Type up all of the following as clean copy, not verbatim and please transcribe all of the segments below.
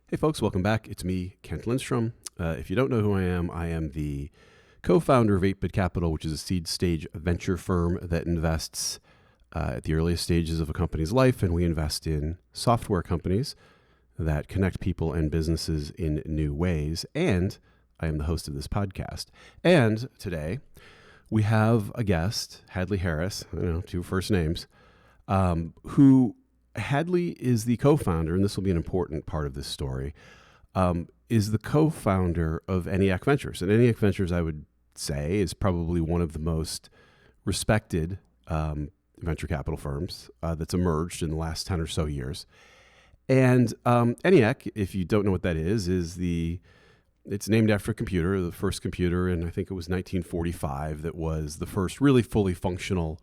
Hey folks, welcome back. It's me, Kent Lindstrom. If you don't know who I am the co-founder of 8-Bit Capital, which is a seed stage venture firm that invests at the earliest stages of a company's life, and we invest in software companies that connect people and businesses in new ways. And I am the host of this podcast. And today we have a guest, Hadley Harris, two first names, who Hadley is the co-founder, and this will be an important part of this story, is the co-founder of Eniac Ventures. And Eniac Ventures, I would say, is probably one of the most respected venture capital firms that's emerged in the last 10 or so years. And Eniac, if you don't know what that is it's named after a computer, the first computer, and I think it was 1945, that was the first really fully functional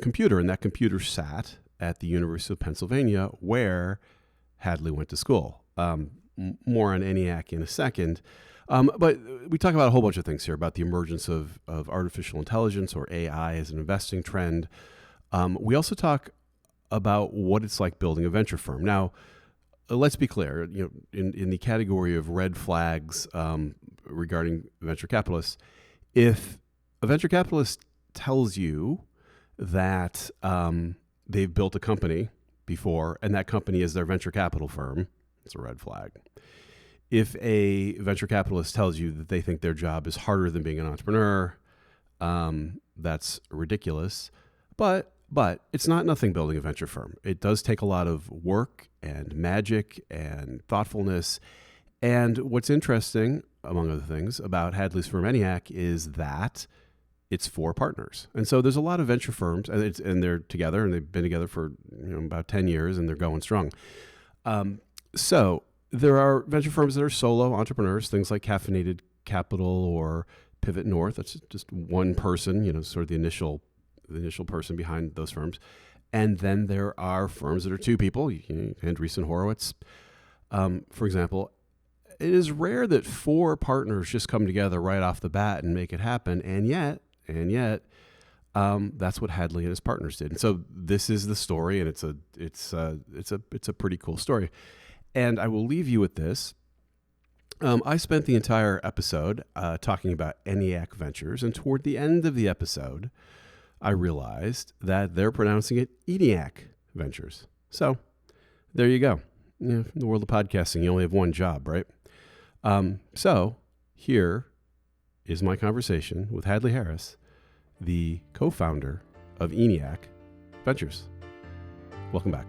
computer. And that computer sat at the University of Pennsylvania, where Hadley went to school. More on ENIAC in a second. But we talk about a whole bunch of things here, about the emergence of artificial intelligence, or AI, as an investing trend. We also talk about what it's like building a venture firm. Now, let's be clear, in the category of red flags regarding venture capitalists, if a venture capitalist tells you that they've built a company before and that company is their venture capital firm, it's a red flag. If a venture capitalist tells you that they think their job is harder than being an entrepreneur, that's ridiculous. But it's not nothing building a venture firm. It does take a lot of work and magic and thoughtfulness. And what's interesting, among other things, about Hadley's firm ENIAC is that it's 4 partners. And so there's a lot of venture firms, and they're together, and they've been together for about 10 years, and they're going strong. So there are venture firms that are solo entrepreneurs, things like Caffeinated Capital or Pivot North. That's just one person, sort of the initial person behind those firms. And then there are firms that are 2 people, Andreessen Horowitz, for example. It is rare that 4 partners just come together right off the bat and make it happen. And yet, that's what Hadley and his partners did. And so this is the story, and it's a pretty cool story. And I will leave you with this. I spent the entire episode talking about Eniac Ventures, and toward the end of the episode, I realized that they're pronouncing it Eniac Ventures. So there you go. In the world of podcasting, you only have one job, right? So here is my conversation with Hadley Harris, the co-founder of Eniac Ventures. Welcome back.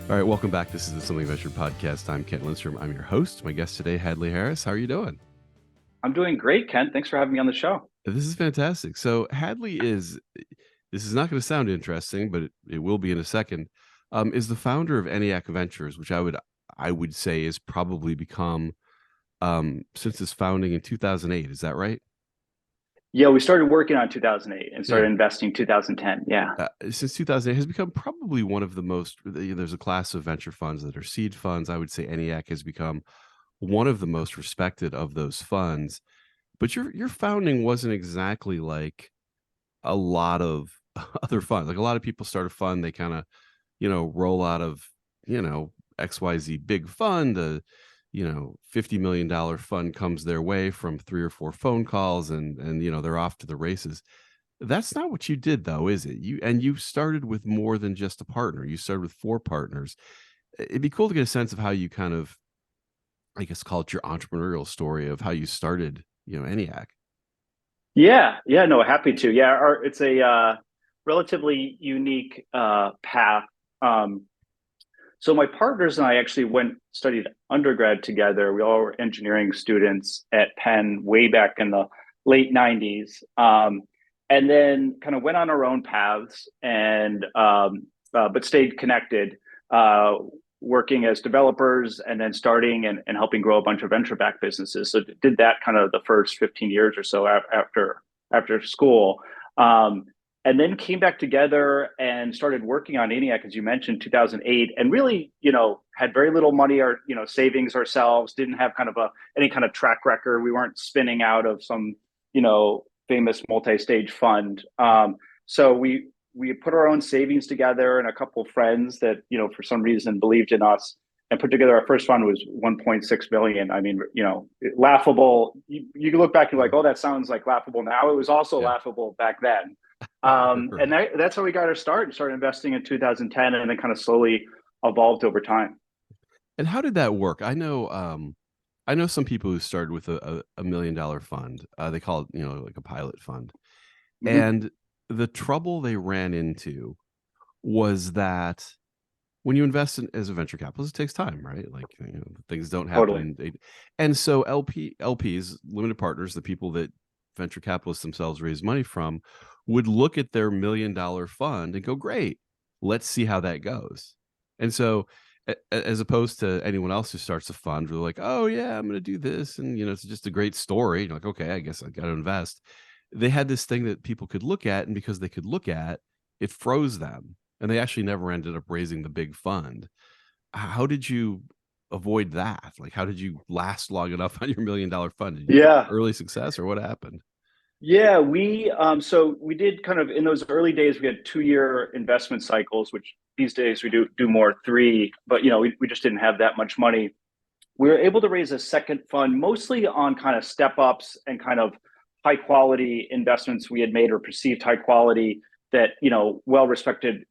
All right, welcome back. This is the Something Venture podcast. I'm Kent Lindstrom. I'm your host. My guest today, Hadley Harris. How are you doing? I'm doing great, Kent. Thanks for having me on the show. This is fantastic. So Hadley this is not going to sound interesting, but it will be in a second, is the founder of Eniac Ventures, which I would say is probably become, since its founding in 2008. Is that right? Yeah, we started working on 2008 and started investing 2010. Yeah. Since 2008 has become probably one of the most, there's a class of venture funds that are seed funds. I would say Eniac has become one of the most respected of those funds. But your founding wasn't exactly like a lot of other funds. Like, a lot of people start a fund, they kind of, roll out of, XYZ big fund, $50 million fund comes their way from 3 or 4 phone calls, and they're off to the races. That's not what you did, though, is it? You started with more than just a partner. You started with 4 partners. It'd be cool to get a sense of how you kind of, I guess, call it your entrepreneurial story of how you started, ENIAC. Yeah. No, happy to. Yeah. It's a relatively unique path. So my partners and I actually studied undergrad together. We all were engineering students at Penn way back in the late 90s. And then kind of went on our own paths, and but stayed connected, working as developers, and then starting and helping grow a bunch of venture-backed businesses. So did that kind of the first 15 years or so after school. And then came back together and started working on ENIAC, as you mentioned, 2008, and really, had very little money or, savings ourselves, didn't have kind of any kind of track record. We weren't spinning out of some, famous multi-stage fund. So we put our own savings together and a couple of friends that, for some reason believed in us and put together. Our first fund was 1.6 million. I mean, laughable. You can look back and like, oh, that sounds like laughable now. It was also Yeah. laughable back then. Right. And that's how we got our start and started investing in 2010 and then kind of slowly evolved over time. And how did that work? I know some people who started with a $1 million fund. They call it, like a pilot fund. Mhm. And the trouble they ran into was that when you invest as a venture capitalist, it takes time, right? Like, things don't happen. Totally. And so LPs, limited partners, the people that venture capitalists themselves raise money from, would look at their $1 million fund and go, great, let's see how that goes. And so, as opposed to anyone else who starts a fund, they're like, oh yeah, I'm going to do this. And, it's just a great story. You're like, okay, I guess I got to invest. They had this thing that people could look at, and because they could look at, it froze them. And they actually never ended up raising the big fund. How did you avoid that? Like, how did you last long enough on your $1 million fund? Did you get Yeah. early success, or what happened? Yeah, we did kind of in those early days, we had 2-year investment cycles, which these days we do more three, but we just didn't have that much money. We were able to raise a second fund mostly on kind of step ups and kind of high quality investments we had made or perceived high quality that well respected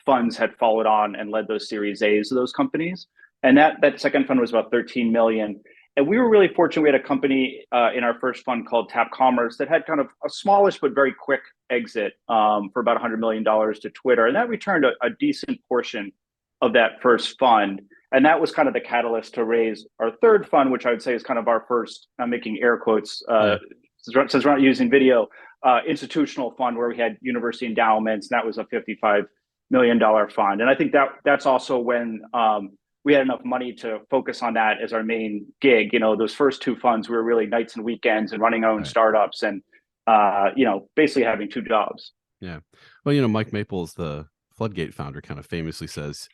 funds had followed on and led those Series A's of those companies. And that second fund was about 13 million. And we were really fortunate. We had a company in our first fund called Tap Commerce that had kind of a smallish but very quick exit for about $100 million to Twitter. And that returned a decent portion of that first fund. And that was kind of the catalyst to raise our third fund, which I would say is kind of our first, I'm making air quotes, Yeah. since we're not using video, institutional fund where we had university endowments. And that was a $55 million fund. And I think that's also when we had enough money to focus on that as our main gig. Those first two funds, we were really nights and weekends and running our own Right. startups and, basically having two jobs. Yeah. Well, Mike Maples, the Floodgate founder, kind of famously says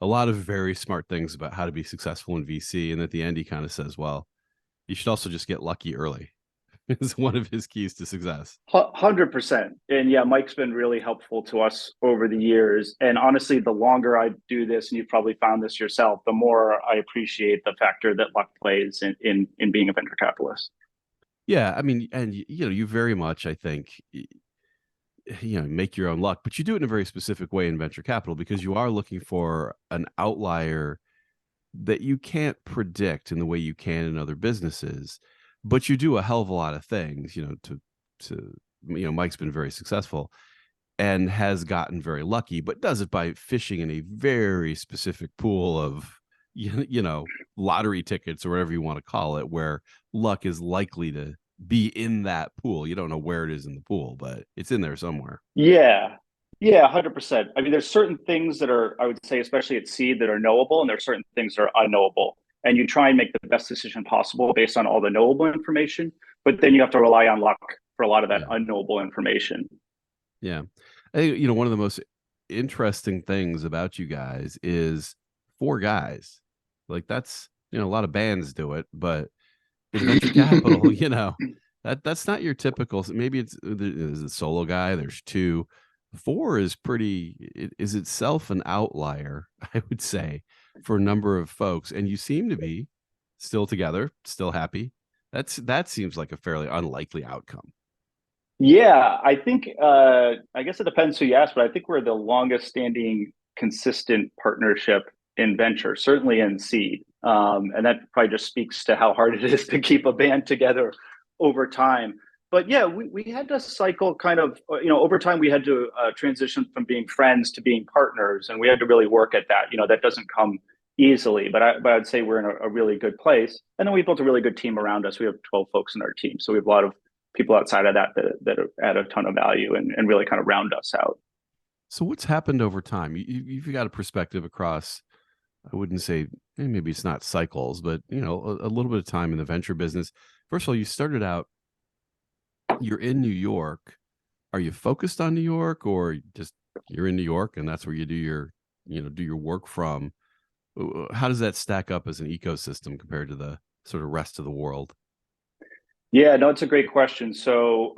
a lot of very smart things about how to be successful in VC. And at the end, he kind of says, well, you should also just get lucky early. Is one of his keys to success. 100%. And yeah, Mike's been really helpful to us over the years. And honestly, the longer I do this, and you've probably found this yourself, the more I appreciate the factor that luck plays in being a venture capitalist. Yeah. I mean, and you very much, I think, make your own luck, but you do it in a very specific way in venture capital because you are looking for an outlier that you can't predict in the way you can in other businesses, but you do a hell of a lot of things, to Mike's been very successful and has gotten very lucky, but does it by fishing in a very specific pool of lottery tickets or whatever you want to call it, where luck is likely to be in that pool. You don't know where it is in the pool, but it's in there somewhere. Yeah. Yeah, 100%. I mean, there's certain things that are, I would say, especially at seed, that are knowable, and there's certain things that are unknowable. And you try and make the best decision possible based on all the knowable information, but then you have to rely on luck for a lot of that Yeah. unknowable information. Yeah. I think, one of the most interesting things about you guys is four guys. Like, that's, a lot of bands do it, but in venture capital, that's not your typical. Maybe there's a solo guy, there's two. Four is is itself an outlier, I would say, for a number of folks. And you seem to be still together, still happy. That seems like a fairly unlikely outcome. Yeah, I think I guess it depends who you ask, but I think we're the longest standing consistent partnership in venture, certainly in seed. And that probably just speaks to how hard it is to keep a band together over time. But yeah, we had to cycle kind of, over time we had to transition from being friends to being partners, and we had to really work at that. That doesn't come easily, but I'd say we're in a really good place. And then we built a really good team around us. We have 12 folks in our team, so we have a lot of people outside of that add a ton of value and really kind of round us out. So what's happened over time? You've got a perspective across, I wouldn't say, maybe it's not cycles, but a little bit of time in the venture business. First of all, you started out, you're in New York. Are you focused on New York, or just you're in New York and that's where you do your work from? How does that stack up as an ecosystem compared to the sort of rest of the world? Yeah, no, it's a great question. So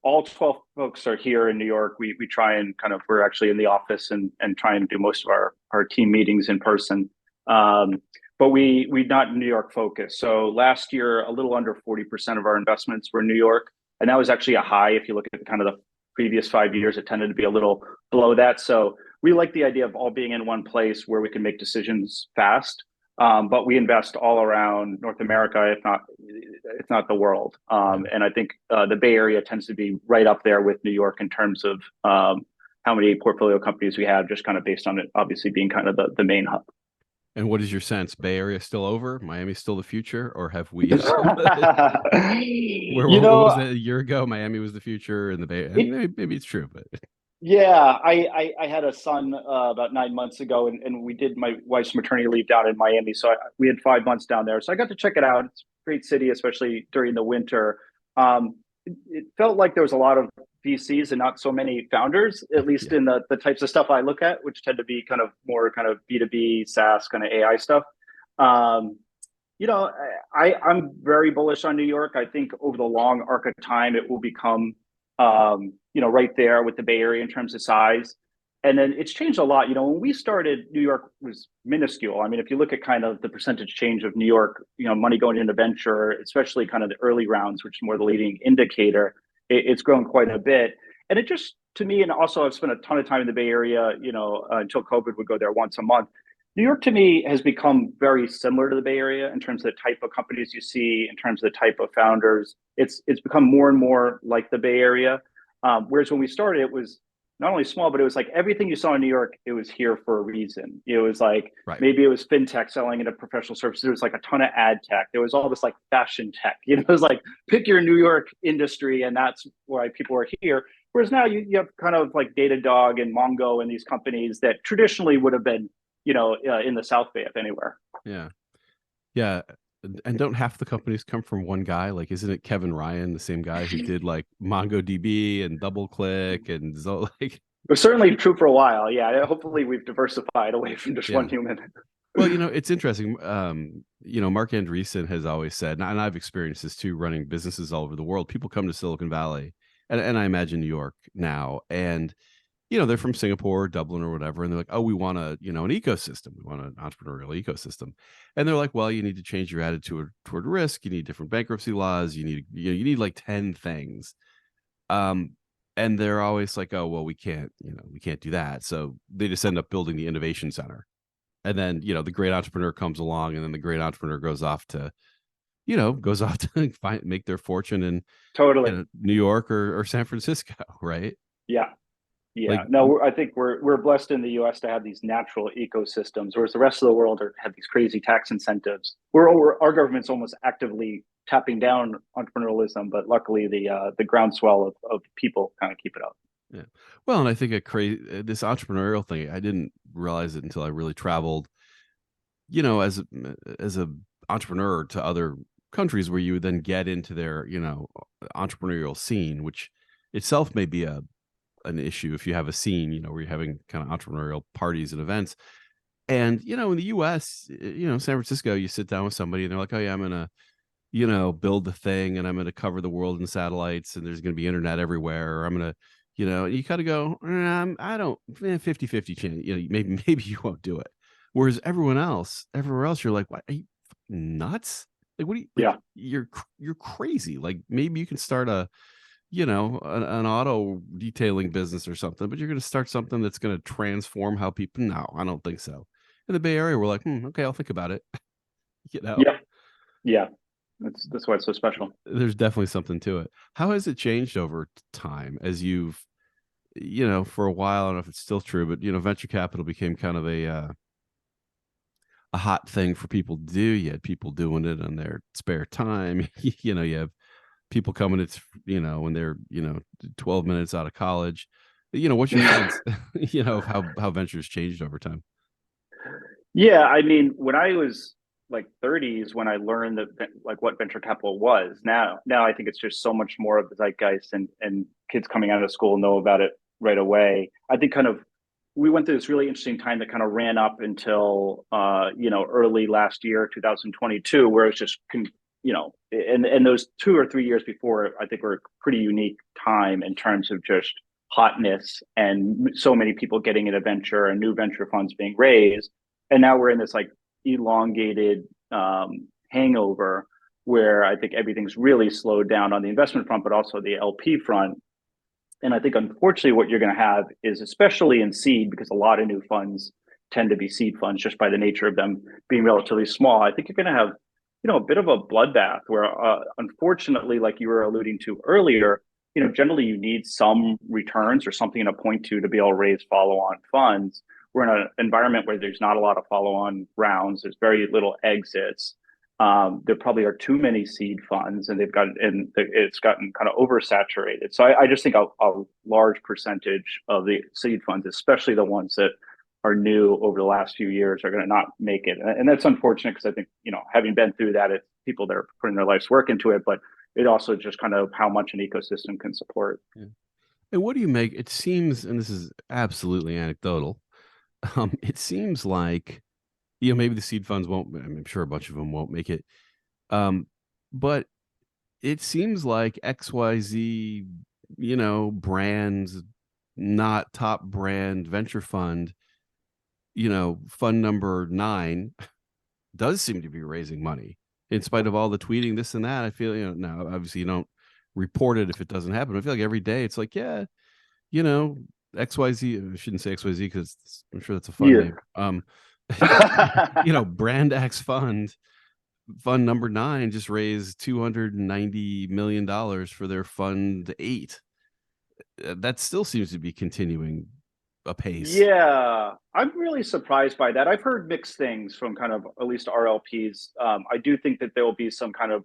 all 12 folks are here in New York. We try and kind of we're actually in the office and try and do most of our team meetings in person. Um, but we not New York focused. So last year, a little under 40% of our investments were in New York, and that was actually a high. If you look at kind of the previous 5 years, it tended to be a little below that. So we like the idea of all being in one place where we can make decisions fast. But we invest all around North America, if not the world. Yeah. And I think the Bay Area tends to be right up there with New York in terms of how many portfolio companies we have, just kind of based on it obviously being kind of the main hub. And what is your sense? Bay Area still over? Miami's still the future, or have we? Where You what was know, that a year ago? Miami was the future, and the Bay. And it, maybe it's true, but yeah, I had a son about 9 months ago, and we did my wife's maternity leave down in Miami. So we had 5 months down there. So I got to check it out. It's a great city, especially during the winter. It felt like there was a lot of VCs and not so many founders, at least yeah, in the types of stuff I look at, which tend to be kind of more kind of B2B, SaaS, kind of AI stuff. Um, you know, I'm very bullish on New York. I think over the long arc of time, it will become, right there with the Bay Area in terms of size. And then it's changed a lot. When we started, New York was minuscule. I mean, if you look at kind of the percentage change of New York, money going into venture, especially kind of the early rounds, which is more the leading indicator, it's grown quite a bit. And it just, to me, and also I've spent a ton of time in the Bay Area, until COVID would go there once a month. New York to me has become very similar to the Bay Area in terms of the type of companies you see, in terms of the type of founders. It's become more and more like the Bay Area. Whereas when we started, it was not only small, but it was like everything you saw in New York, it was here for a reason. It was like right. maybe it was fintech selling into professional services. There was like a ton of ad tech. There was all this like fashion tech. It was like pick your New York industry, and that's why people are here. Whereas now you have kind of like Datadog and Mongo and these companies that traditionally would have been in the South Bay, if anywhere. Yeah, yeah. And don't half the companies come from one guy? Like, isn't it Kevin Ryan, the same guy who did like MongoDB and DoubleClick and like? It was certainly true for a while. Yeah. Hopefully we've diversified away from just one Yeah. human. Well, it's interesting. Mark Andreessen has always said, and I've experienced this too, running businesses all over the world. People come to Silicon Valley, and I imagine New York now, and they're from Singapore, or Dublin, or whatever, and they're like, oh, we want an ecosystem. We want an entrepreneurial ecosystem, and they're like, well, you need to change your attitude toward risk. You need different bankruptcy laws. You need like 10 things. And they're always like, oh, well, we can't do that. So they just end up building the innovation center, and then the great entrepreneur comes along, and then the great entrepreneur goes off to make their fortune in Totally. New York or San Francisco, right? Yeah. Yeah. Like, No, I think we're blessed in the US to have these natural ecosystems, whereas the rest of the world have these crazy tax incentives. Our government's almost actively tapping down entrepreneurialism, but luckily the groundswell of people kind of keep it up. yeah. Well, and I think this entrepreneurial thing, I didn't realize it until I really traveled, as a entrepreneur to other countries where you would then get into their, entrepreneurial scene, which itself may be an issue if you have a scene, where you're having kind of entrepreneurial parties and events. And, in the US, San Francisco, you sit down with somebody and they're like, oh yeah, I'm going to, build the thing, and I'm going to cover the world in satellites, and there's going to be internet everywhere. Or I'm going to, you kind of go, I don't, 50-50 chance, maybe you won't do it. Whereas everywhere else, you're like, what, are you nuts? Like, what do you, like, Yeah. you're crazy. Like, maybe you can start an auto detailing business or something, but you're going to start something that's going to transform how people. No, I don't think so. In the Bay Area, we're like, okay, I'll think about it. Yeah. Yeah. That's why it's so special. There's definitely something to it. How has it changed over time as you've, for a while? I don't know if it's still true, but venture capital became kind of a hot thing for people to do. You had people doing it on their spare time. You have people coming, it's when they're 12 minutes out of college. What's your sense of how ventures changed over time? Yeah, I mean, when I was like 30s, when I learned that like what venture capital was. Now I think it's just so much more of the zeitgeist, and kids coming out of school know about it right away. I think kind of we went through this really interesting time that kind of ran up until early last year, 2022, where it's just and those 2 or 3 years before, I think were a pretty unique time in terms of just hotness and so many people getting into venture and new venture funds being raised. And now we're in this like elongated hangover where I think everything's really slowed down on the investment front, but also the LP front. And I think, unfortunately, what you're going to have is, especially in seed, because a lot of new funds tend to be seed funds just by the nature of them being relatively small. I think you're going to have, a bit of a bloodbath where, unfortunately, like you were alluding to earlier, generally you need some returns or something to point to be able to raise follow-on funds. We're in an environment where there's not a lot of follow-on rounds. There's very little exits. There probably are too many seed funds, and it's gotten kind of oversaturated. So I just think a large percentage of the seed funds, especially the ones that are new over the last few years, are going to not make it, and that's unfortunate because I think having been through that, it's people that are putting their life's work into it, but it also just kind of how much an ecosystem can support. Yeah. And what do you make? It seems, and this is absolutely anecdotal, it seems like maybe the seed funds won't. I'm sure a bunch of them won't make it, but it seems like XYZ, brands, not top brand venture fund, fund number 9 does seem to be raising money in spite of all the tweeting, this and that. I feel, now obviously you don't report it if it doesn't happen. I feel like every day it's like, yeah, XYZ, I shouldn't say XYZ because I'm sure that's a fun name. Brand X fund number 9 just raised $290 million for their fund 8. That still seems to be continuing apace. Yeah, I'm really surprised by that. I've heard mixed things from kind of at least RLPs. I do think that there will be some kind of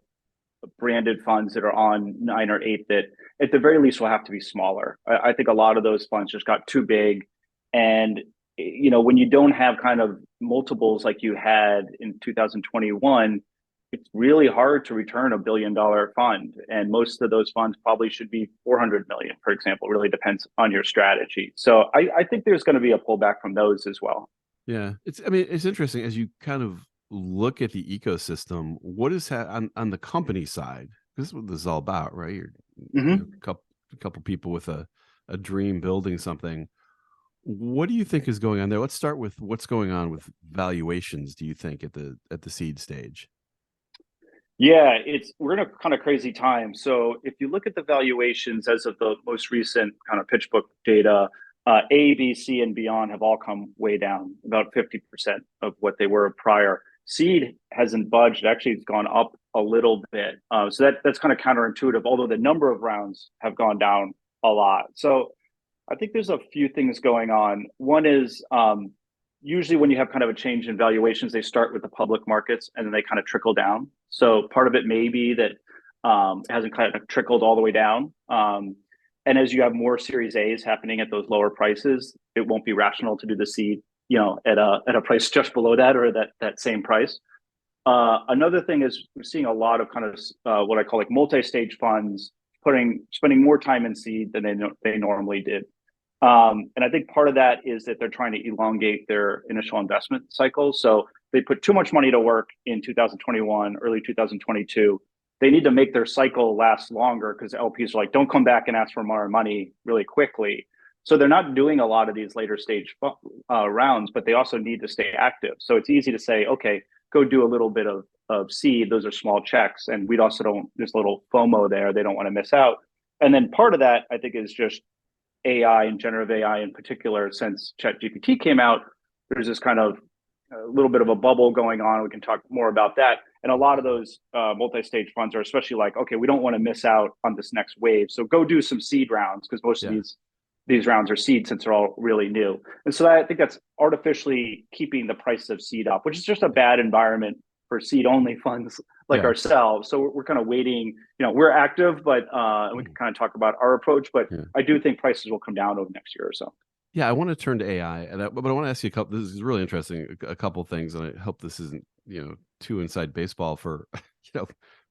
branded funds that are on 9 or 8 that at the very least will have to be smaller. I think a lot of those funds just got too big. And, when you don't have kind of multiples like you had in 2021, it's really hard to return $1 billion fund. And most of those funds probably should be 400 million, for example. It really depends on your strategy. So I think there's going to be a pullback from those as well. Yeah. It's interesting as you kind of look at the ecosystem, what is on the company side? This is what this is all about, right? You're a couple people with a dream building something. What do you think is going on there? Let's start with what's going on with valuations, do you think, at the seed stage? Yeah, we're in a kind of crazy time. So if you look at the valuations as of the most recent kind of PitchBook data, A, B, C, and beyond have all come way down, about 50% of what they were prior. Seed hasn't budged. Actually, it's gone up a little bit. So that's kind of counterintuitive, although the number of rounds have gone down a lot. So I think there's a few things going on. One is usually when you have kind of a change in valuations, they start with the public markets and then they kind of trickle down. So part of it may be that it hasn't kind of trickled all the way down. And as you have more Series A's happening at those lower prices, it won't be rational to do the seed, at a price just below that or that same price. Another thing is we're seeing a lot of kind of what I call like multi-stage funds spending more time in seed than they normally did. And I think part of that is that they're trying to elongate their initial investment cycle. So they put too much money to work in 2021, early 2022. They need to make their cycle last longer because LPs are like, don't come back and ask for more money really quickly. So they're not doing a lot of these later stage rounds, but they also need to stay active. So it's easy to say, okay, go do a little bit of seed. Those are small checks. And we also there's a little FOMO there. They don't want to miss out. And then part of that, I think, is just AI and generative AI in particular. Since ChatGPT came out, there's this kind of a little bit of a bubble going on. We can talk more about that. And a lot of those multi-stage funds are especially like, okay, we don't want to miss out on this next wave. So go do some seed rounds because most of these rounds are seed since they're all really new. And so I think that's artificially keeping the price of seed up, which is just a bad environment for seed only funds like ourselves. So we're kind of waiting, we're active, but we can kind of talk about our approach, but I do think prices will come down over the next year or so. Yeah, I want to turn to AI, but I want to ask you a couple. This is really interesting. A couple things, and I hope this isn't too inside baseball for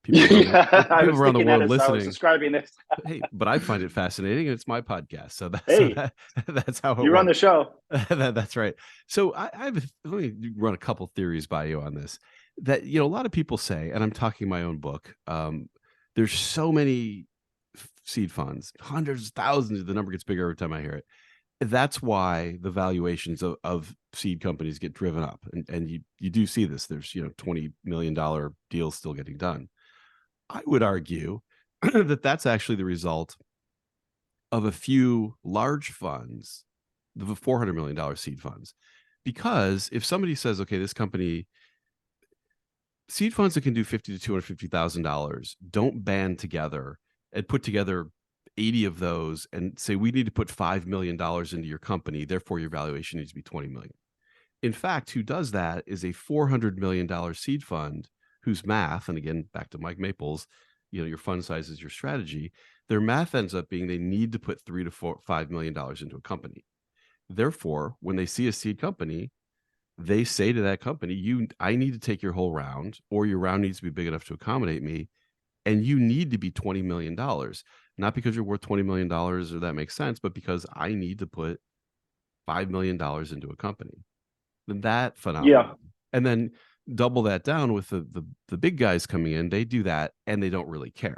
people around the world listening. I was describing this. Hey, but I find it fascinating, and it's my podcast, so that's how you run the show. That's right. So let me run a couple theories by you on this. that, you know, a lot of people say, and I'm talking my own book, there's so many seed funds, hundreds, thousands, the number gets bigger every time I hear it. That's why the valuations of seed companies get driven up. And you do see this. There's, you know, $20 million deals still getting done. I would argue that that's actually the result of a few large funds, the $400 million seed funds. Because if somebody says, okay, this company, seed funds that can do $50 to $250,000 don't band together and put together 80 of those and say, we need to put $5 million into your company, therefore your valuation needs to be 20 million. In fact, who does that is a $400 million seed fund whose math, and again, back to Mike Maples, you know, your fund size is your strategy. Their math ends up being they need to put $3 to $5 million into a company. Therefore, when they see a seed company, they say to that company, I need to take your whole round, or your round needs to be big enough to accommodate me. And you need to be $20 million, not because you're worth $20 million or that makes sense, but because I need to put $5 million into a company. That phenomenon. Yeah, And then double that down with the big guys coming in, they do that and they don't really care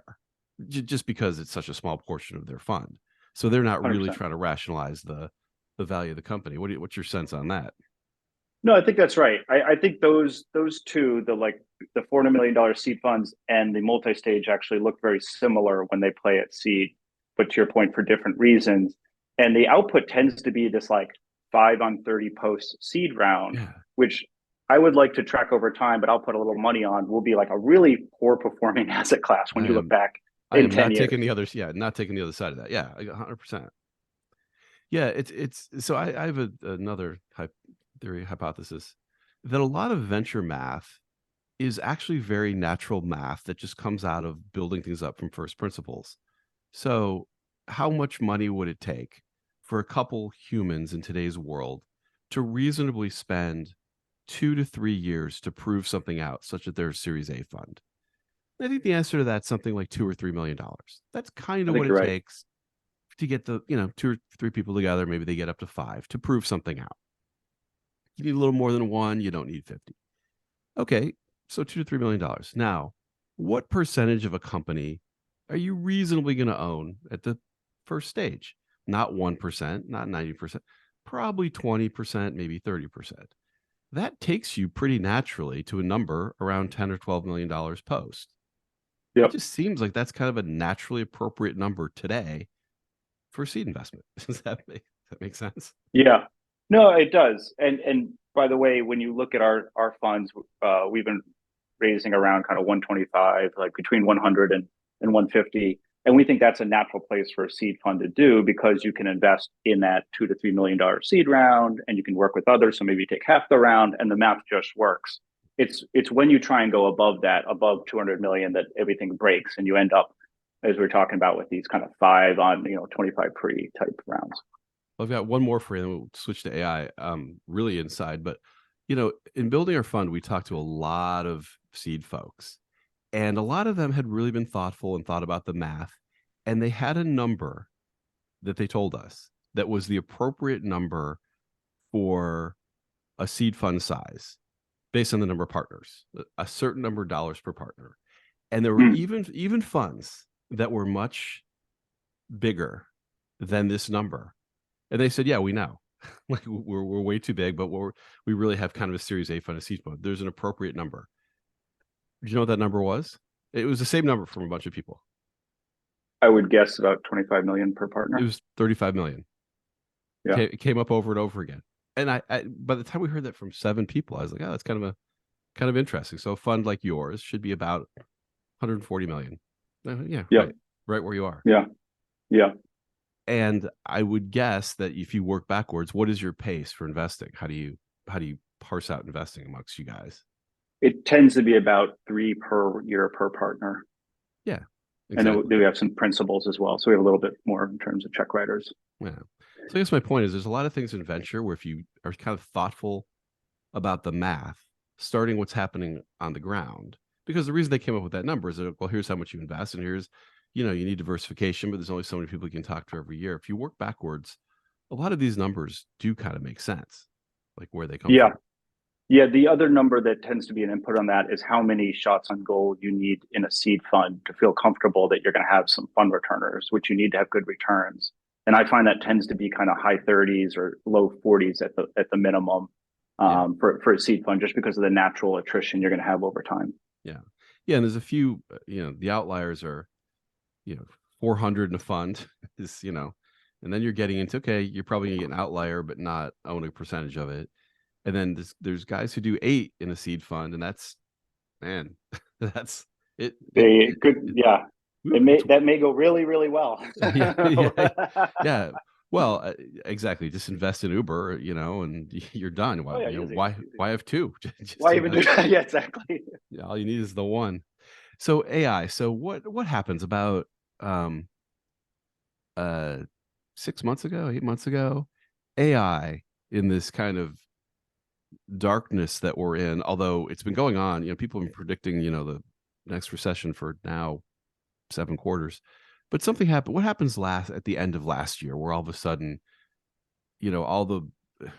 just because it's such a small portion of their fund. So they're not really 100%. trying to rationalize the value of the company. What's your sense on that? No, I think that's right. I think those two, the $400 million seed funds and the multi-stage, actually look very similar when they play at seed, but to your point, for different reasons. And the output tends to be this like 5 on 30 post seed round, Yeah. which I would like to track over time, but I'll put a little money on, will be like a really poor performing asset class when I you look am back I in am 10 not years. taking the other, yeah, not taking the other side of that. Yeah, 100%. Yeah, it's so I have another theory hypothesis that a lot of venture math is actually very natural math that just comes out of building things up from first principles. So, how much money would it take for a couple humans in today's world to reasonably spend 2 to 3 years to prove something out, such that they're a Series A fund? I think the answer to that's something like $2 or $3 million. That's kind I of think what you're it right. takes to get the, you know, 2 or 3 people together. Maybe they get up to five to prove something out. You need a little more than one. You don't need 50. Okay, so $2 to $3 million. Now, what percentage of a company are you reasonably going to own at the first stage? Not 1%, not 90%, probably 20%, maybe 30%. That takes you pretty naturally to a number around 10 or $12 million post. It Yep. just seems like that's kind of a naturally appropriate number today for seed investment. Does that make sense? Yeah. No, it does. And by the way, when you look at our funds, we've been raising around kind of 125, like between 100 and 150. And we think that's a natural place for a seed fund to do, because you can invest in that $2 to $3 million seed round and you can work with others. So maybe you take half the round and the math just works. It's when you try and go above that, above 200 million, that everything breaks and you end up, as we are talking about, with these kind of 5 on 25 pre type rounds. I've got one more for you, then we'll switch to AI, really inside. But, you know, in building our fund, we talked to a lot of seed folks, and a lot of them had really been thoughtful and thought about the math. And they had a number that they told us that was the appropriate number for a seed fund size based on the number of partners, a certain number of dollars per partner. And there were Hmm. even funds that were much bigger than this number. And they said, yeah, we know. Like we're way too big, but we really have kind of a Series A fund, a seed fund. There's an appropriate number. Do you know what that number was? It was the same number from a bunch of people. I would guess about 25 million per It partner. was 35 million. Yeah. It came up over and over again. And I by the time we heard that from 7 people, I was like, oh, that's kind of interesting. So a fund like yours should be about 140 million. Yeah, Yep. right where you are. Yeah. Yeah. And I would guess that if you work backwards, what is your pace for investing? How do you parse out investing amongst you guys? It tends to be about 3 per year per partner. Yeah, And then exactly. we have some principals as well. So we have a little bit more in terms of check writers. Yeah. So I guess my point is there's a lot of things in venture where if you are kind of thoughtful about the math, starting what's happening on the ground, because the reason they came up with that number is that, well, here's how much you invest, and here's, you know, you need diversification, but there's only so many people you can talk to every year. If you work backwards, a lot of these numbers do kind of make sense, like where they come Yeah. from. Yeah, the other number that tends to be an input on that is how many shots on goal you need in a seed fund to feel comfortable that you're going to have some fund returners, which you need to have good returns. And I find that tends to be kind of high 30s or low 40s at the minimum Yeah. for a seed fund, just because of the natural attrition you're going to have over time. Yeah. Yeah. And there's a few, the outliers are, 400 in a fund is, and then you're getting into, okay, you're probably gonna get an outlier, but not own a percentage of it. And then there's guys who do 8 in a seed fund, and that's, man, that's it. They could, yeah. It's, That may go really, really well. yeah, yeah, yeah. Well, exactly. Just invest in Uber, and you're done. Oh Well, yeah, easy. why have two? Just Why even do that? Yeah, exactly. Yeah, all you need is the one. So AI. So what happens about um uh 6 months ago, 8 months ago? AI in this kind of darkness that we're in, although it's been going on, people have been predicting, the next recession for now 7 quarters. But something happened. What happens at the end of last year, where all of a sudden, all the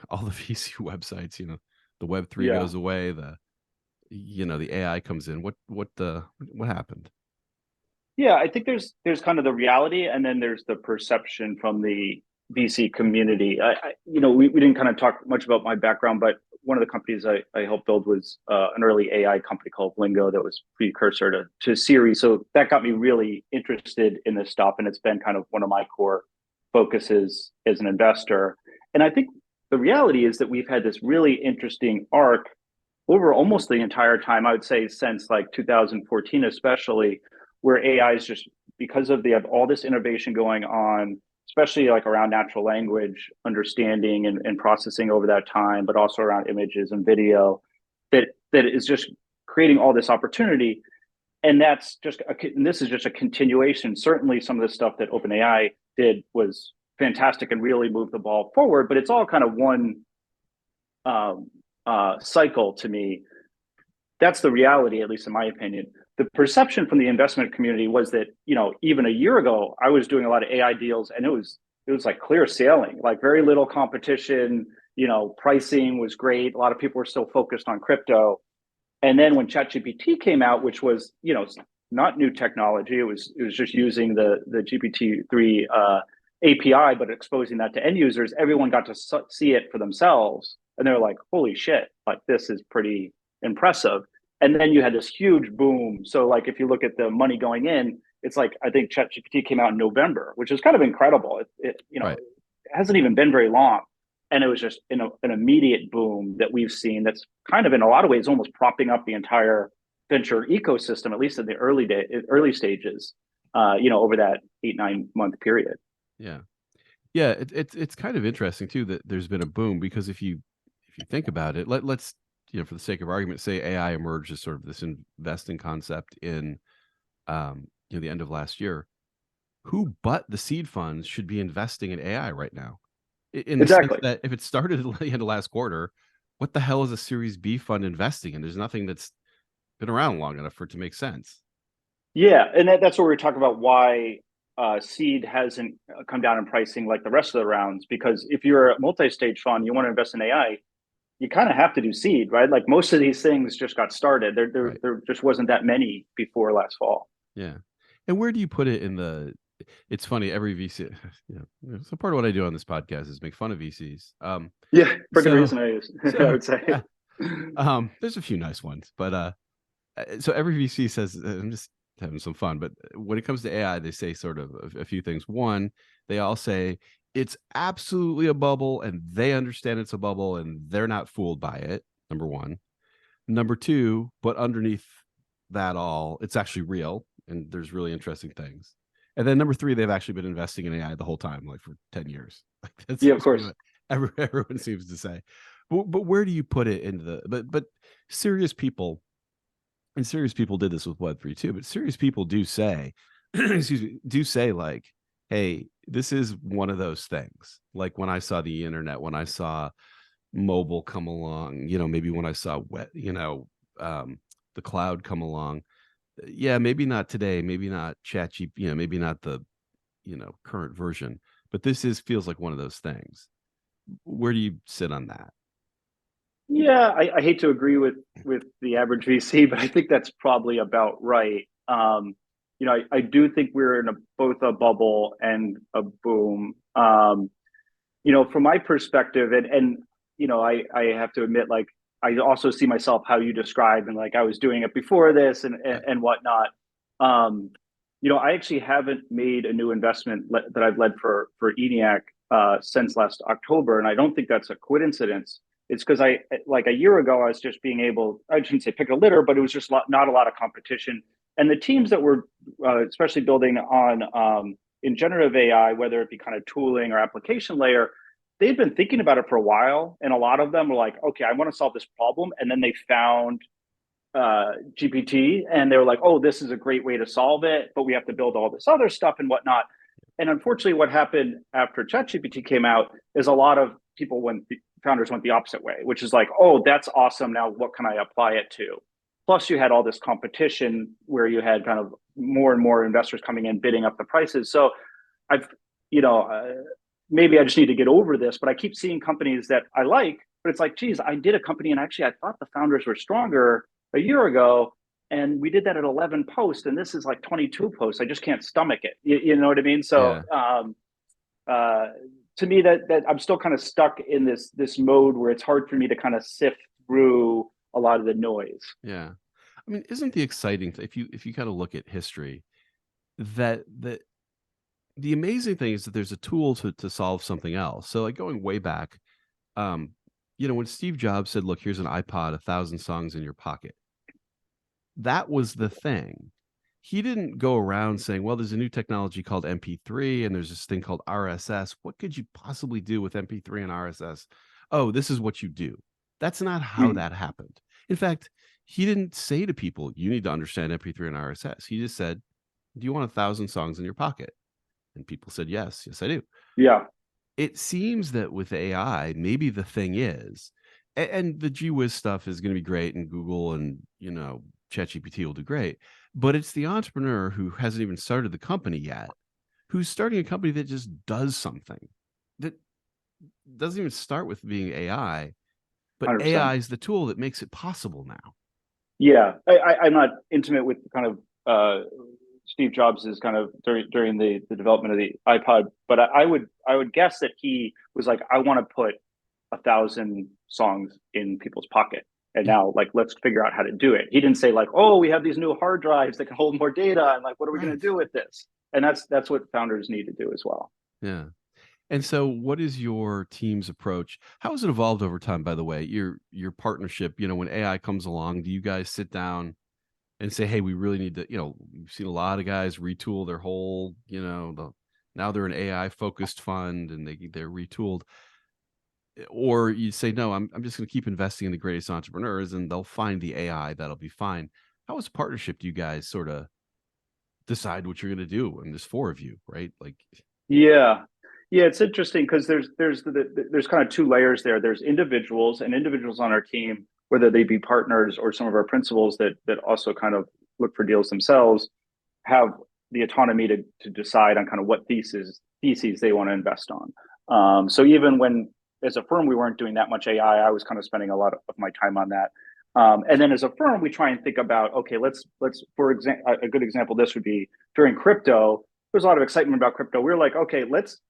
all the VC websites, the Web3 Yeah. goes away, the AI comes in. What happened? Yeah, I think there's kind of the reality, and then there's the perception from the VC community. We didn't kind of talk much about my background, but one of the companies I helped build was an early AI company called Lingo that was precursor to Siri. So that got me really interested in this stuff, and it's been kind of one of my core focuses as an investor. And I think the reality is that we've had this really interesting arc over almost the entire time, I would say since like 2014, especially, where AI is just, because of all this innovation going on, especially like around natural language understanding and processing over that time, but also around images and video, that is just creating all this opportunity. And this is just a continuation. Certainly, some of the stuff that OpenAI did was fantastic and really moved the ball forward, but it's all kind of one cycle to me. That's the reality, at least in my opinion. The perception from the investment community was that, even a year ago, I was doing a lot of AI deals, and it was like clear sailing, like very little competition. Pricing was great. A lot of people were still focused on crypto. And then when ChatGPT came out, which was, not new technology, it was just using the GPT-3 API, but exposing that to end users. Everyone got to see it for themselves, and they're like, "Holy shit! Like, this is pretty impressive." And then you had this huge boom. So like, if you look at the money going in, it's like, I think ChatGPT came out in November, which is kind of incredible. Right. It hasn't even been very long. And it was just an immediate boom that we've seen that's kind of in a lot of ways almost propping up the entire venture ecosystem, at least in the early stages, over that 8-9 month period. Yeah. Yeah. It's kind of interesting too that there's been a boom, because if you think about it, let's, for the sake of argument, say AI emerged as sort of this investing concept in, the end of last year. Who but the seed funds should be investing in AI right now? In the sense Exactly. that if it started at the end of last quarter, what the hell is a Series B fund investing in? There's nothing that's been around long enough for it to make sense. Yeah, and that's what we were talking about, why seed hasn't come down in pricing like the rest of the rounds. Because if you're a multi-stage fund, you want to invest in AI, you kind of have to do seed, right? Like, most of these things just got started. Right. There just wasn't that many before last fall. Yeah. And where do you put it it's funny, every VC, so part of what I do on this podcast is make fun of VCs. Yeah, for good So, reason, I so would say. yeah, there's a few nice ones, but so every VC says, I'm just having some fun, but when it comes to AI, they say sort of a few things. One, they all say it's absolutely a bubble, and they understand it's a bubble, and they're not fooled by it. Number one. Number two, but underneath that all, it's actually real, and there's really interesting things. And then number three, they've actually been investing in AI the whole time, like for 10 years. Like, that Yeah, of seems to be course. what everyone seems to say. But where do you put it into but serious people, and serious people did this with Web3 too, but serious people do say, excuse me, do say like, hey, this is one of those things. Like when I saw the internet, when I saw mobile come along, maybe when I saw the cloud come along. Yeah, maybe not today, maybe not ChatGPT, maybe not the, current version, but this feels like one of those things. Where do you sit on that? Yeah, I hate to agree with the average VC, but I think that's probably about right. I do think we're in both a bubble and a boom. From my perspective, and I have to admit, like I also see myself how you describe, and like I was doing it before this Yeah. and whatnot. Um, I actually haven't made a new investment that I've led for Eniac since last October, and I don't think that's a coincidence. It's because I like a year ago I was just being able, I shouldn't say pick a litter, but it was just not a lot of competition, and the teams that were especially building on in generative AI, whether it be kind of tooling or application layer, they'd been thinking about it for a while, and a lot of them were like, okay, I want to solve this problem, and then they found GPT, and they were like, oh, this is a great way to solve it, but we have to build all this other stuff and whatnot. And unfortunately, what happened after ChatGPT came out is a lot of people founders went the opposite way, which is like, oh, that's awesome. Now what can I apply it to? Plus, you had all this competition where you had kind of more and more investors coming in bidding up the prices. So I've, you know, maybe I just need to get over this, but I keep seeing companies that I like, but it's like, geez, I did a company and actually I thought the founders were stronger a year ago, and we did that at 11 posts, and this is like 22 posts. I just can't stomach it. You know what I mean? So Yeah. uh, to me, that I'm still kind of stuck in this mode where it's hard for me to kind of sift through a lot of the noise. Yeah. I mean, isn't the exciting if you kind of look at history, that the amazing thing is that there's a tool to solve something else. So like going way back, um, when Steve Jobs said, "Look, here's an iPod, 1,000 songs in your pocket," that was the thing. He didn't go around saying, "Well, there's a new technology called MP3 and there's this thing called RSS. What could you possibly do with MP3 and RSS?" Oh, this is what you do. That's not how Mm. that happened. In fact, he didn't say to people, "You need to understand MP3 and RSS." He just said, "Do you want 1,000 songs in your pocket?" And people said, "Yes, yes, I do." Yeah, It seems that with AI, maybe the thing is, and the GWiz stuff is going to be great, and Google and ChatGPT will do great, but it's the entrepreneur who hasn't even started the company yet, who's starting a company that just does something that doesn't even start with being AI, but 100%. AI is the tool that makes it possible now. Yeah, I'm not intimate with kind of Steve Jobs is kind of during the development of the iPod, but I would guess that he was like, I want to put 1,000 songs in people's pocket, and Yeah, now like let's figure out how to do it. He didn't say like, oh, we have these new hard drives that can hold more data, and like, what are we going to right. do with this? And that's what founders need to do as well. Yeah. And so what is your team's approach? How has it evolved over time, by the way? Your partnership, when AI comes along, do you guys sit down and say, "Hey, we really need to," we've seen a lot of guys retool their whole, now they're an AI focused fund and they're retooled. Or you say, "No, I'm just going to keep investing in the greatest entrepreneurs and they'll find the AI that'll be fine." How as a partnership do you guys sort of decide what you're going to do? And there's four of you, right? Like, Yeah. Yeah, it's interesting because there's kind of two layers there. There's individuals and individuals on our team, whether they be partners or some of our principals that also kind of look for deals themselves, have the autonomy to decide on kind of what theses they want to invest on. So even when as a firm we weren't doing that much AI, I was kind of spending a lot of my time on that. And then as a firm, we try and think about, okay, let's for example, a good example of this would be during crypto. There's a lot of excitement about crypto. We are like, okay, let's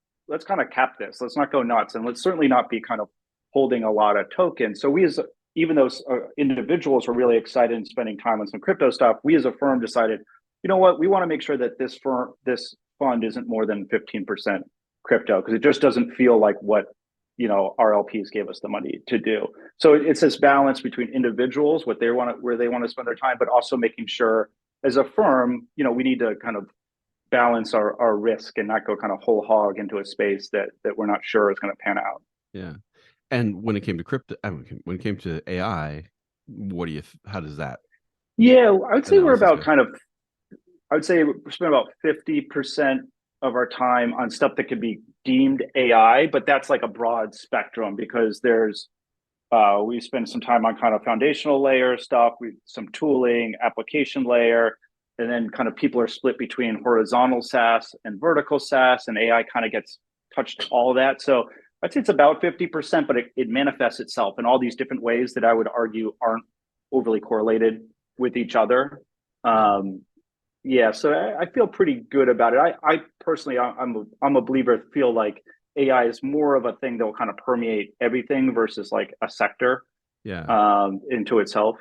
kind of cap this. Let's not go nuts, and let's certainly not be kind of holding a lot of tokens. So we as even though individuals were really excited and spending time on some crypto stuff, we as a firm decided, you know what, we want to make sure that this fund isn't more than 15% crypto because it just doesn't feel like what our LPs gave us the money to do. So it's this balance between individuals, what they want to, where they want to spend their time, but also making sure as a firm, we need to kind of balance our risk and not go kind of whole hog into a space that we're not sure is going to pan out. yeah. And when it came to crypto, I mean, when it came to AI, how does that Yeah, I would say we're analysis about go? kind of, I would say we spend about 50% of our time on stuff that could be deemed AI, but that's like a broad spectrum because we spend some time on kind of foundational layer stuff, some tooling, application layer, and then kind of people are split between horizontal SaaS and vertical SaaS, and AI kind of gets touched all of that. So I'd say it's about 50%, but it manifests itself in all these different ways that I would argue aren't overly correlated with each other. Yeah. Um, yeah, so I feel pretty good about it. I personally, I'm a believer. Feel like AI is more of a thing that will kind of permeate everything versus like a sector Yeah. into itself.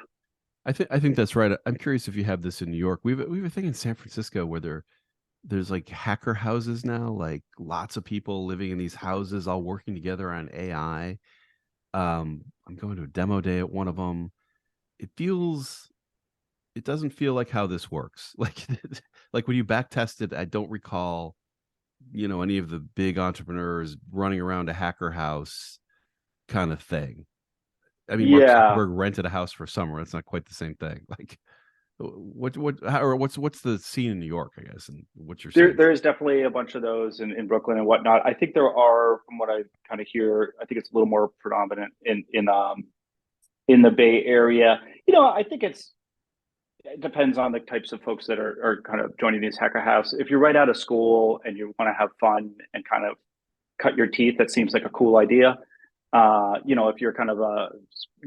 I think that's right. I'm curious if you have this in New York. We have a thing in San Francisco where there's like hacker houses now, like lots of people living in these houses all working together on AI. I'm going to a demo day at one of them. It doesn't feel like how this works. Like when you back test it, I don't recall, any of the big entrepreneurs running around a hacker house kind of thing. I mean, Mark Yeah, Zuckerberg rented a house for summer. It's not quite the same thing. Like what's the scene in New York, I guess, and what's your sense? there is definitely a bunch of those in Brooklyn and whatnot. I think there are, from what I kind of hear, I think it's a little more predominant in the Bay Area. I think it depends on the types of folks that are kind of joining these hacker house. If you're right out of school and you want to have fun and kind of cut your teeth, that seems like a cool idea. If you're kind of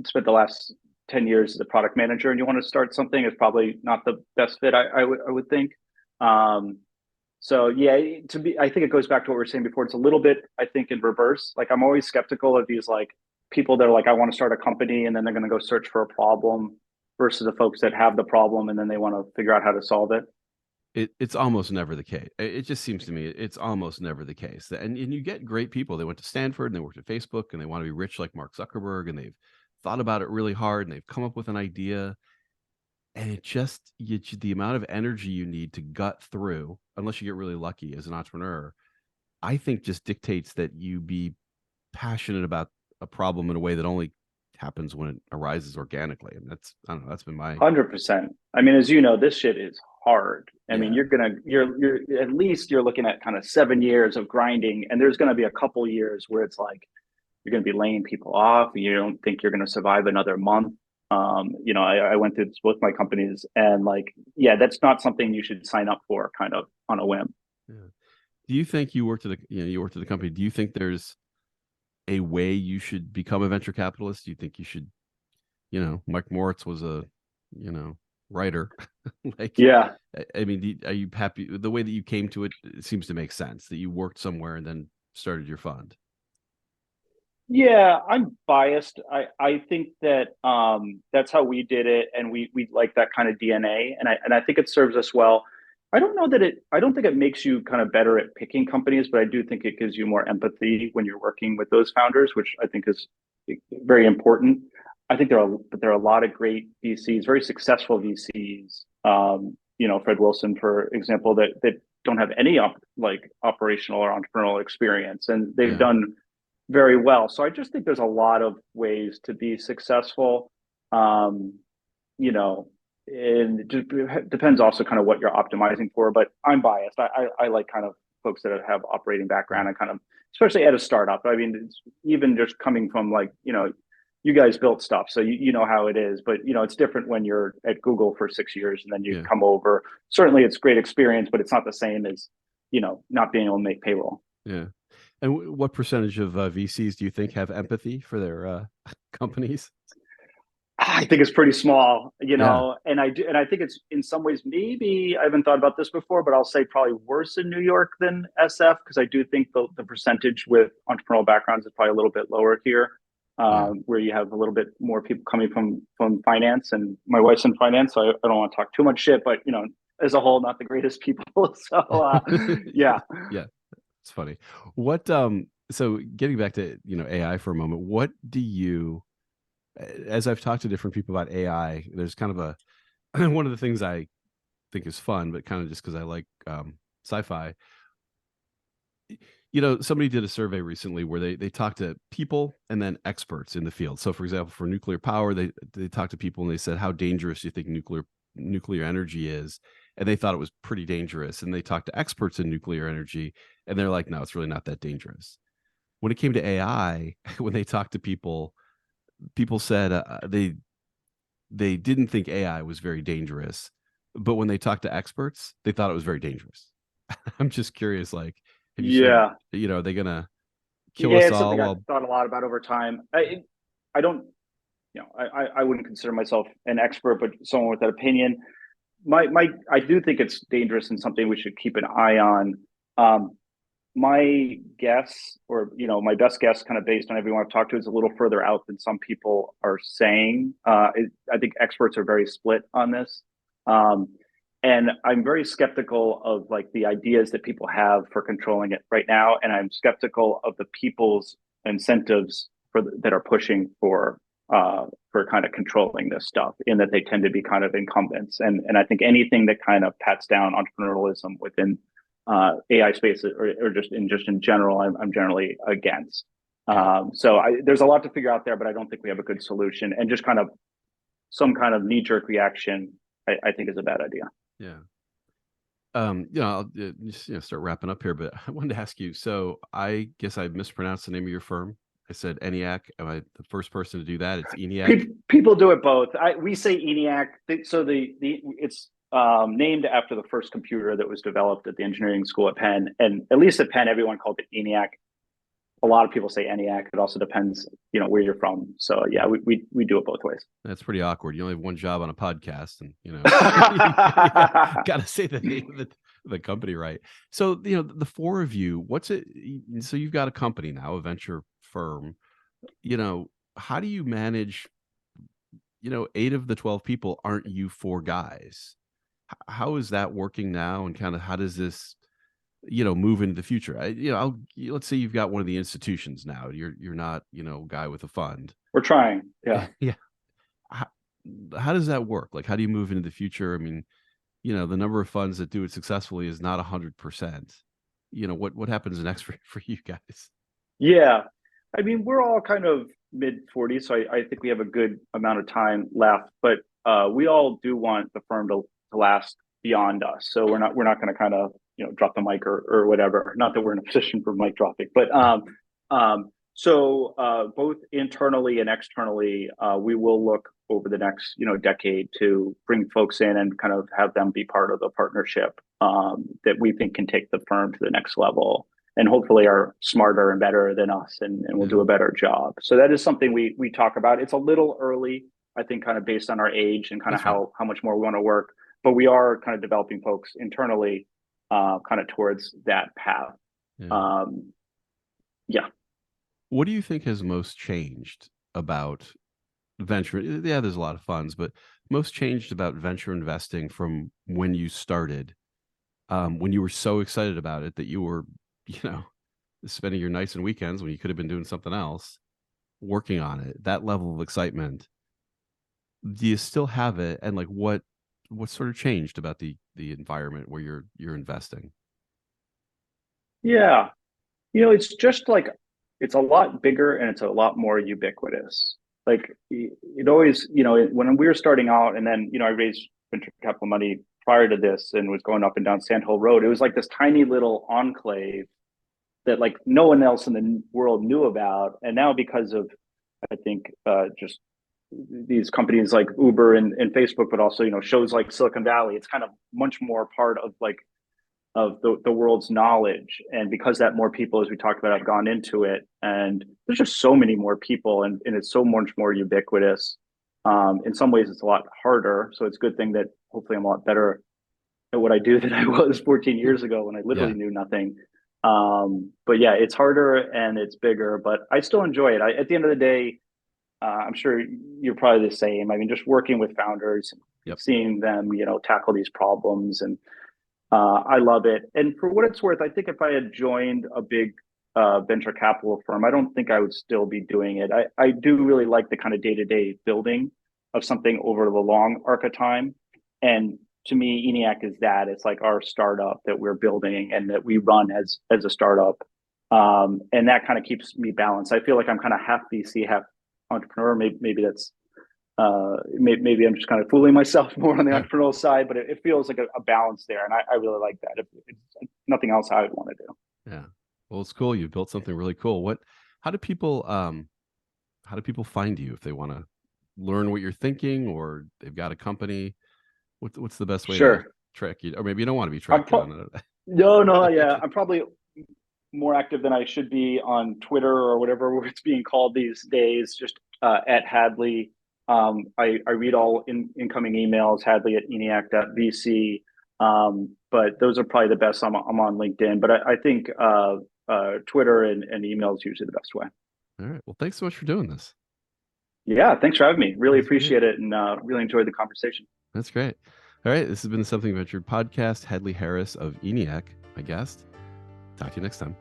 spent the last 10 years as a product manager and you want to start something, it's probably not the best fit, I would think. Um, so yeah, I think it goes back to what we were saying before. It's a little bit, I think, in reverse. Like I'm always skeptical of these like people that are like, I want to start a company and then they're going to go search for a problem versus the folks that have the problem and then they want to figure out how to solve it. It's almost never the case. It just seems to me it's almost never the case. And you get great people. They went to Stanford and they worked at Facebook and they want to be rich like Mark Zuckerberg and they've thought about it really hard and they've come up with an idea. And the amount of energy you need to gut through, unless you get really lucky as an entrepreneur, I think just dictates that you be passionate about a problem in a way that only happens when it arises organically. And I don't know, that's been my 100%. I mean, as you know, this shit is hard. I mean, yeah. you're at least you're looking at kind of 7 years of grinding, and there's going to be a couple years where it's like you're going to be laying people off. You don't think you're going to survive another month. I went through this with my companies, and like, yeah, that's not something you should sign up for, kind of on a whim. Yeah. Do you think you worked at the company? Do you think there's a way you should become a venture capitalist? Do you think you should, Mike Moritz was a, you know, writer. Like, Yeah, I mean, are you happy the way that you came to it? It seems to make sense that you worked somewhere and then started your fund. yeah, I'm biased. I think that that's how we did it, and we like that kind of DNA, and I think it serves us well. I don't think it makes you kind of better at picking companies, but I do think it gives you more empathy when you're working with those founders, which I think is very important. I think there are a lot of great VCs, very successful VCs. Fred Wilson, for example, that don't have any operational or entrepreneurial experience, and they've Yeah. done very well. So I just think there's a lot of ways to be successful. Um, you know, and it just depends also kind of what you're optimizing for. But I'm biased. I like kind of folks that have operating background and kind of, especially at a startup. I mean, it's even just coming from like, you guys built stuff, so you know how it is. But it's different when you're at Google for 6 years and then you Yeah. come over. Certainly, it's great experience, but it's not the same as not being able to make payroll. Yeah. And what percentage of VCs do you think have empathy for their companies? I think it's pretty small, Yeah. and I think it's in some ways, maybe I haven't thought about this before, but I'll say probably worse in New York than SF, because I do think the percentage with entrepreneurial backgrounds is probably a little bit lower here, Yeah. where you have a little bit more people coming from finance, and my wife's in finance, so I don't want to talk too much shit, but as a whole, not the greatest people. So yeah. Yeah. It's funny. What so getting back to, AI for a moment, what do you as I've talked to different people about AI, there's kind of a one of the things I think is fun, but kind of just because I like sci-fi. Somebody did a survey recently where they talked to people and then experts in the field. So, for example, for nuclear power, they talked to people and they said, "How dangerous do you think nuclear energy is?" And they thought it was pretty dangerous. And they talked to experts in nuclear energy, and they're like, "No, it's really not that dangerous." When it came to AI, when they talked to people said they didn't think AI was very dangerous, but when they talked to experts, they thought it was very dangerous. I'm just curious, like, have you sort of, Yeah. are they gonna kill Yeah, us it's all something I've while thought a lot about over time. I don't, I wouldn't consider myself an expert, but someone with that opinion. I do think it's dangerous and something we should keep an eye on. Um, my guess, or my best guess, kind of based on everyone I've talked to, is a little further out than some people are saying. I think experts are very split on this, um, and I'm very skeptical of like the ideas that people have for controlling it right now, and I'm skeptical of the people's incentives that are pushing for kind of controlling this stuff, in that they tend to be kind of incumbents, and I think anything that kind of pats down entrepreneurialism within AI space, or just in general, I'm generally against. yeah, So there's a lot to figure out there, but I don't think we have a good solution. And just kind of some kind of knee jerk reaction, I think is a bad idea. yeah. I'll just start wrapping up here, but I wanted to ask you. So I guess I mispronounced the name of your firm. I said Eniac. Am I the first person to do that? It's Eniac. People do it both. We say ENIAC. So the it's named after the first computer that was developed at the engineering school at Penn, and at least at Penn, everyone called it ENIAC. A lot of people say ENIAC. It also depends, where you're from. So yeah, we do it both ways. That's pretty awkward. You only have one job on a podcast, and you Yeah. got to say the name of the company right. So the four of you, what's it? So you've got a company now, a venture firm. How do you manage? 8 of the 12 people aren't you four guys. How is that working now, and kind of how does this move into the future? Let's say you've got one of the institutions now. You're not guy with a fund. We're trying. Yeah. Yeah. How, how does that work? Like, how do you move into the future? I mean, the number of funds that do it successfully is not 100%. What happens next for you guys? Yeah. I mean, we're all kind of mid 40s, so I think we have a good amount of time left, but we all do want the firm to last beyond us. So we're not going to kind of, drop the mic or whatever. Not that we're in a position for mic dropping, but so both internally and externally, we will look over the next, decade to bring folks in and kind of have them be part of the partnership that we think can take the firm to the next level, and hopefully are smarter and better than us, and will do a better job. So that is something we talk about. It's a little early, I think, kind of based on our age and kind of That's right. how much more we want to work, but we are kind of developing folks internally, kind of towards that path. Yeah. Um, yeah. What do you think has most changed about venture? Yeah, there's a lot of funds, but most changed about venture investing from when you started, when you were so excited about it that you were, you know, spending your nights and weekends when you could have been doing something else, working on it. That level of excitement, do you still have it? And like, what sort of changed about the environment where you're investing? Yeah. It's just like it's a lot bigger and it's a lot more ubiquitous. Like it always, when we were starting out, and then I raised venture capital money prior to this and was going up and down Sand Hill Road. It was like this tiny little enclave that like no one else in the world knew about. And now, because of, I think, just these companies like Uber and Facebook, but also shows like Silicon Valley, it's kind of much more part of like of the world's knowledge. And because that more people, as we talked about, have gone into it, and there's just so many more people, and it's so much more ubiquitous. In some ways it's a lot harder, so it's a good thing that hopefully I'm a lot better at what I do than I was 14 years ago when I literally Yeah. knew nothing. But yeah, it's harder and it's bigger, but I still enjoy it. At the end of the day, I'm sure you're probably the same. I mean, just working with founders, Yep. seeing them, tackle these problems, and I love it. And for what it's worth, I think if I had joined a big venture capital firm, I don't think I would still be doing it. I do really like the kind of day-to-day building of something over the long arc of time. And to me, ENIAC is that. It's like our startup that we're building and that we run as a startup. And that kind of keeps me balanced. I feel like I'm kind of half VC, half entrepreneur. Maybe that's maybe I'm just kind of fooling myself more on the Yeah. entrepreneurial side, but it feels like a balance there, and I really like that. If it's nothing else, I would want to do. Yeah. Well, it's cool. You built something really cool. How do people, how do people find you if they want to learn what you're thinking, or they've got a company? What's the best way to Sure. track you? Or maybe you don't want to be I'm tracked pro- down. no, yeah. I'm probably more active than I should be on Twitter or whatever it's being called these days, just at Hadley. I read all incoming emails, Hadley at eniac.vc. But those are probably the best. I'm on LinkedIn, but I think Twitter and email is usually the best way. All right. Well, thanks so much for doing this. Yeah, thanks for having me. Really That's appreciate great. it, and really enjoyed the conversation. That's great. All right. This has been the Something Ventured podcast. Hadley Harris of Eniac, my guest. Talk to you next time.